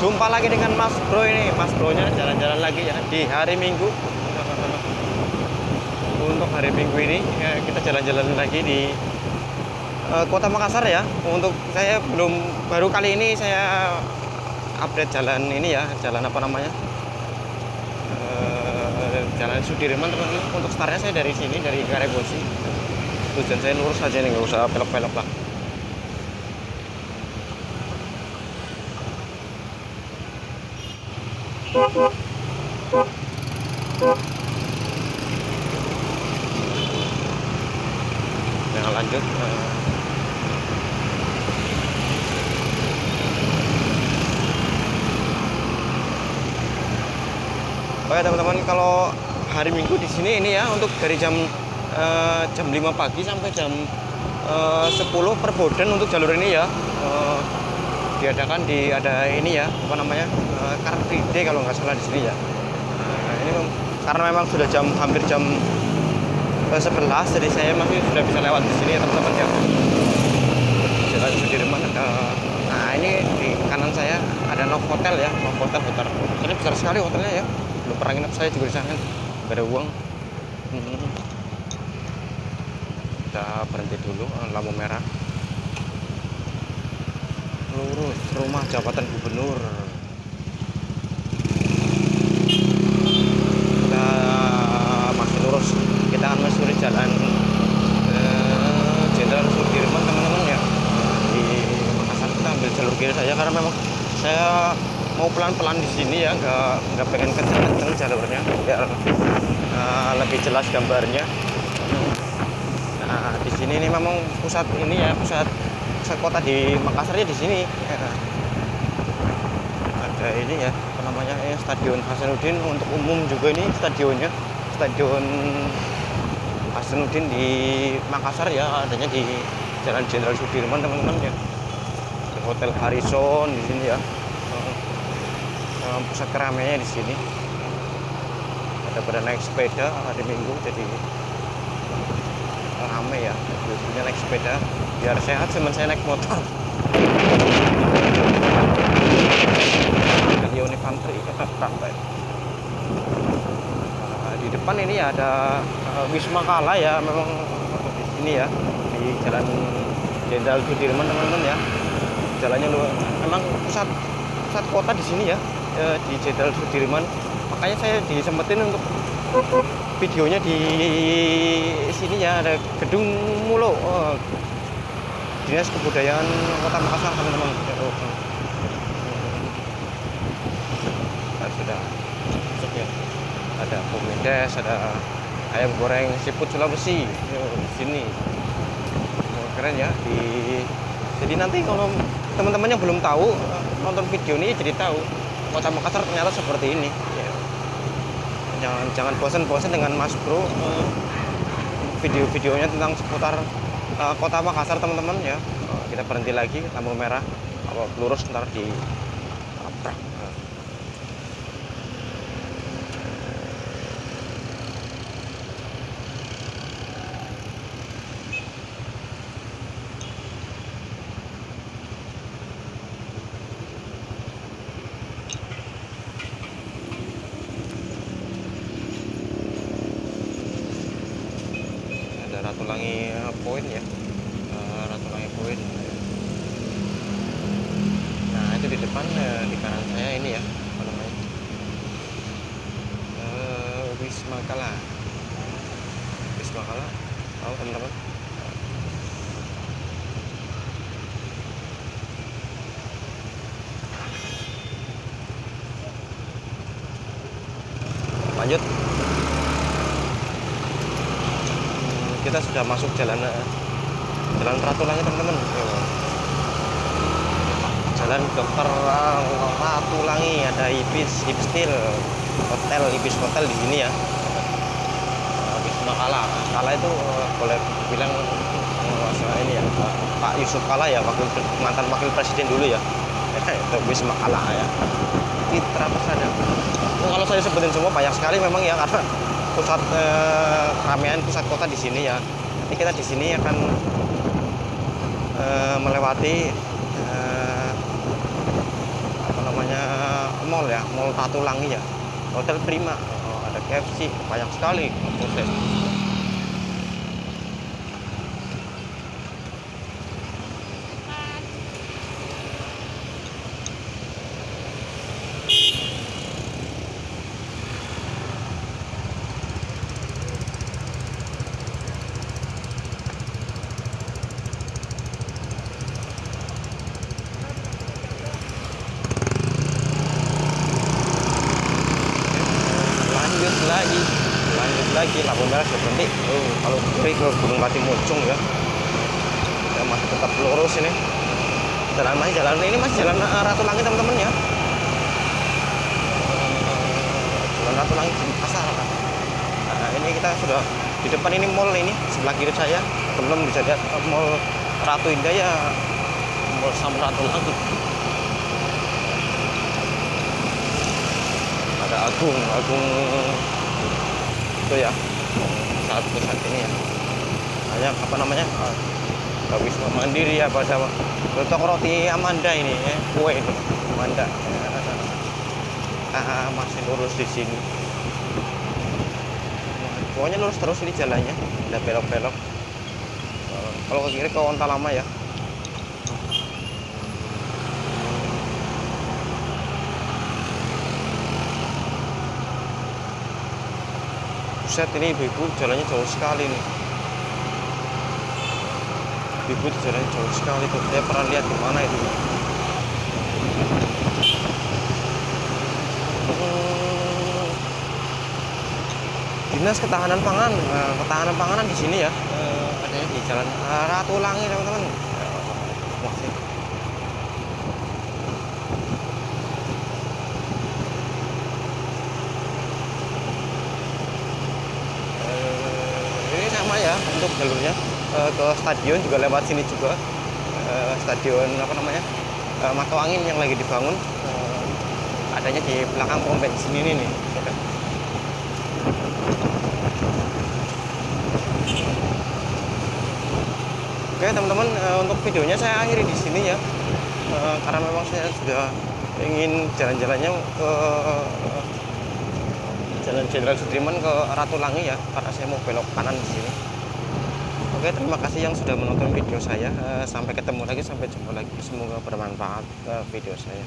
Jumpa lagi dengan Mas Bro ini. Mas Bro-nya jalan-jalan lagi ya di hari Minggu. Untuk hari Minggu ini ya, kita jalan-jalan lagi di Kota Makassar ya. Untuk saya baru kali ini saya update jalan ini ya, jalan apa namanya? Jalan Sudirman teman-teman. Untuk startnya saya dari sini, dari Karebosi. Tujuan saya lurus aja nih, nggak usah belok-belok lah. Nah, lanjut. Oke teman-teman, kalau hari Minggu di sini ini ya, untuk dari jam 5 pagi sampai jam 10 per Boden untuk jalur ini ya, diadakan ada ini ya, apa namanya, Car Free Day kalau nggak salah di sini ya. Ini karena memang sudah hampir jam 11, jadi saya masih sudah bisa lewat di sini ya teman-teman ya. Jalan Sudirman ada. Nah ini di kanan saya ada Novotel ya, Novotel besar. Ini besar sekali hotelnya ya. Belum pernah nginep saya juga di sana, nggak ada uang. Kita berhenti dulu, lampu merah. Lurus rumah jabatan gubernur. Kita masih lurus. Kita akan menyusuri jalan Jenderal Sudirman teman-teman ya. Di Makassar kita ambil jalur kiri saja karena memang saya mau pelan-pelan di sini ya, nggak pengen kenceng-kenceng jalurnya biar lebih jelas gambarnya. Nah di sini ini memang pusat ini ya, pusat kota di Makassar ya di sini. Ada ini ya, apa namanya, Stadion Hasanuddin untuk umum juga ini stadionnya, Stadion Hasanuddin di Makassar ya, adanya di Jalan Jenderal Sudirman teman-teman ya. Di Hotel Harrison di sini ya. Pusat keramaiannya di sini. Ada pada naik sepeda hari Minggu, jadi ramai ya. Biasanya naik sepeda biar sehat, cuman saya naik motor. Stadion Infanteri sampai. Di depan ini ada Wisma Kala ya, memang di sini ya, di Jalan Jenderal Sudirman teman-teman ya. Jalannya memang pusat kota di sini ya, di Jenderal Sudirman. Makanya saya disempetin untuk videonya di sini ya, ada gedung Mulo, Dinas Kebudayaan Kota Makassar teman-teman. Sudah masuk ya. Ada Komedes, ada ayam goreng siput Sulawesi di sini. Keren ya. Jadi nanti kalau teman-teman yang belum tahu nonton video ini jadi tahu Kota Makassar ternyata seperti ini ya. Jangan bosan-bosan dengan Mas Bro video-videonya tentang seputar Kota Makassar teman-teman ya. Kita berhenti lagi, lampu merah, lurus ntar di tabrak. Ratulangi Point ya, Ratulangi Point. Nah itu di depan, di kanan saya ini ya, apa namanya, Wisma Kala. Wisma Kala, tahu teman-teman? Lanjut. Kita sudah masuk jalan Ratulangi teman-teman. Jalan Dr. Ratulangi, ada Ibis Hotel di sini ya. Wisma Kala. Kala itu boleh bilang ini ya, Pak Yusuf Kala ya, mantan wakil presiden dulu ya. Itu Wisma Kala ya. Citra Persada. Kalau saya sebutin semua banyak sekali memang ya, karena pusat keramaian, pusat kota di sini ya. Nanti kita di sini akan melewati apa namanya, mall ya, Mall Ratulangi ya. Hotel Prima, ada KFC, banyak sekali proses. Lanjut lagi lampu merah sudah berhenti. Kalau kiri ke Gunung Patimuncung ya, ya masih tetap lurus ini. Jalan ini masih jalan Ratulangi teman-teman ya. Jalan Ratulangi pasar. Nah, ini kita sudah di depan ini mall ini sebelah kiri saya. Belum bisa lihat Mall Ratu Indah ya, Mall Samratulangi. Ada Agung itu ya, saat pusat ini ya, banyak apa namanya, Wisma Mandiri ya, pada toko roti Amanda ini ya, kue itu Amanda masih lurus di sini, pokoknya lurus terus ini jalannya, ada belok-belok. Kalau ke kiri ke Onta Lama ya. Buset, ini ibu-ibu jalannya jauh sekali nih. Ibu jalannya jauh sekali tuh. Saya pernah lihat di mana itu. Dinas Ketahanan Pangan, ketahanan panganan di sini ya. Adanya di Jalan Ratulangi teman-teman. Masih. Ya, untuk jalurnya ke stadion juga lewat sini juga, stadion apa namanya, Mato Angin yang lagi dibangun, adanya di belakang pom bensin ini nih. Oke teman-teman, untuk videonya saya akhiri di sini ya, karena memang saya sudah ingin jalan-jalannya ke Jalan Jenderal Sudirman ke Ratulangi ya, karena saya mau belok kanan di sini. Oke, terima kasih yang sudah menonton video saya. Sampai ketemu lagi, sampai jumpa lagi. Semoga bermanfaat video saya.